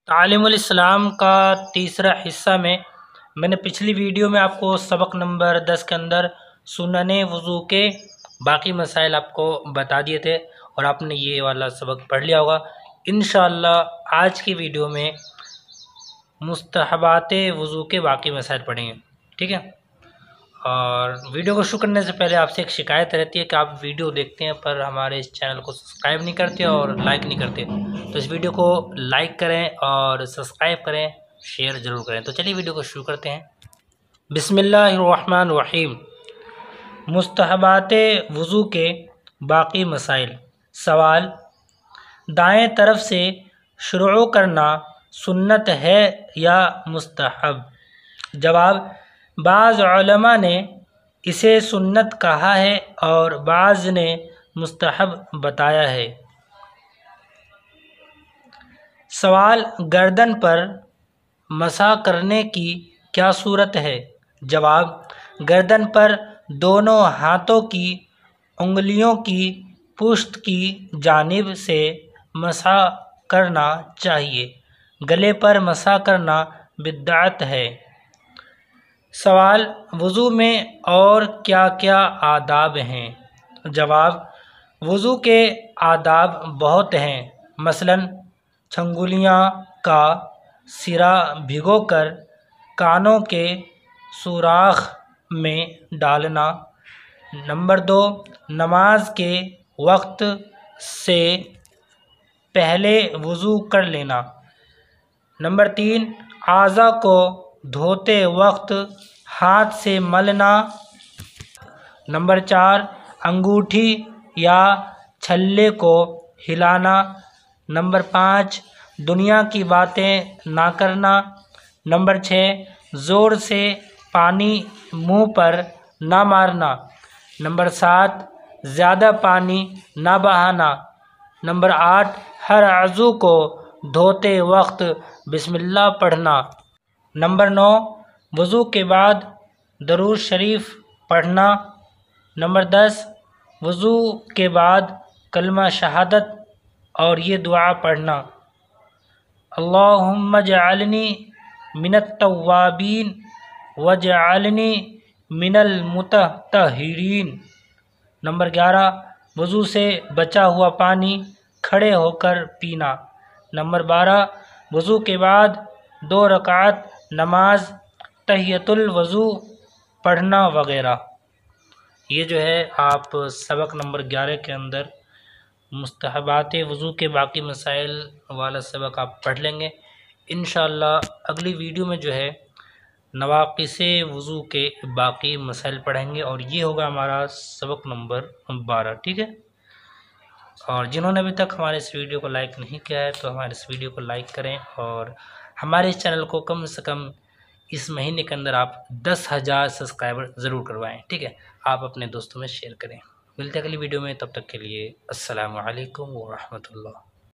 تعلیم الاسلام کا تیسرا حصہ میں نے پچھلی ویڈیو میں آپ کو سبق نمبر 10 کے اندر سنن وضو کے باقی مسائل آپ کو بتا دیے تھے اور آپ نے یہ والا سبق پڑھ لیا ہوگا۔ انشاءاللہ آج کی ویڈیو میں مستحبات وضو کے باقی مسائل پڑھیں گے، ٹھیک ہے؟ اور ویڈیو کو شروع کرنے سے پہلے آپ سے ایک شکایت رہتی ہے کہ آپ ویڈیو دیکھتے ہیں پر ہمارے اس چینل کو سبسکرائب نہیں کرتے اور لائک نہیں کرتے، تو اس ویڈیو کو لائک کریں اور سبسکرائب کریں، شیئر ضرور کریں۔ تو چلیے ویڈیو کو شروع کرتے ہیں۔ بسم اللہ الرحمن الرحیم۔ مستحبات وضو کے باقی مسائل۔ سوال: دائیں طرف سے شروع کرنا سنت ہے یا مستحب؟ جواب: بعض علماء نے اسے سنت کہا ہے اور بعض نے مستحب بتایا ہے۔ سوال: گردن پر مسح کرنے کی کیا صورت ہے؟ جواب: گردن پر دونوں ہاتھوں کی انگلیوں کی پشت کی جانب سے مسح کرنا چاہیے۔ گلے پر مسح کرنا بدعت ہے۔ سوال: وضو میں اور کیا کیا آداب ہیں؟ جواب: وضو کے آداب بہت ہیں، مثلاً چھنگولیاں کا سرا بھگو کر کانوں کے سوراخ میں ڈالنا۔ نمبر 2، نماز کے وقت سے پہلے وضو کر لینا۔ نمبر 3، اعضاء کو دھوتے وقت ہاتھ سے ملنا۔ نمبر 4، انگوٹھی یا چھلے کو ہلانا۔ نمبر 5، دنیا کی باتیں نہ کرنا۔ نمبر 6، زور سے پانی منہ پر نہ مارنا۔ نمبر 7، زیادہ پانی نہ بہانا۔ نمبر 8، ہر عضو کو دھوتے وقت بسم اللہ پڑھنا۔ نمبر 9، وضو کے بعد درود شریف پڑھنا۔ نمبر 10، وضو کے بعد کلمہ شہادت اور یہ دعا پڑھنا: اللہم اجعلنی من التوابین واجعلنی من المتطہرین۔ نمبر 11، وضو سے بچا ہوا پانی کھڑے ہو کر پینا۔ نمبر 12، وضو کے بعد 2 رکعت نماز تحیۃ الوضو پڑھنا وغیرہ۔ یہ جو ہے آپ سبق نمبر 11 کے اندر مستحبات وضو کے باقی مسائل والا سبق آپ پڑھ لیں گے۔ انشاءاللہ اگلی ویڈیو میں جو ہے نواقص وضو کے باقی مسائل پڑھیں گے اور یہ ہوگا ہمارا سبق نمبر 12، ٹھیک ہے؟ اور جنہوں نے ابھی تک ہمارے اس ویڈیو کو لائک نہیں کیا ہے تو ہمارے اس ویڈیو کو لائک کریں اور ہمارے اس چینل کو کم سے کم اس مہینے کے اندر آپ 10,000 سبسکرائبر ضرور کروائیں، ٹھیک ہے؟ آپ اپنے دوستوں میں شیئر کریں۔ ملتے ہیں اگلی ویڈیو میں، تب تک کے لیے السلام علیکم ورحمۃ اللہ۔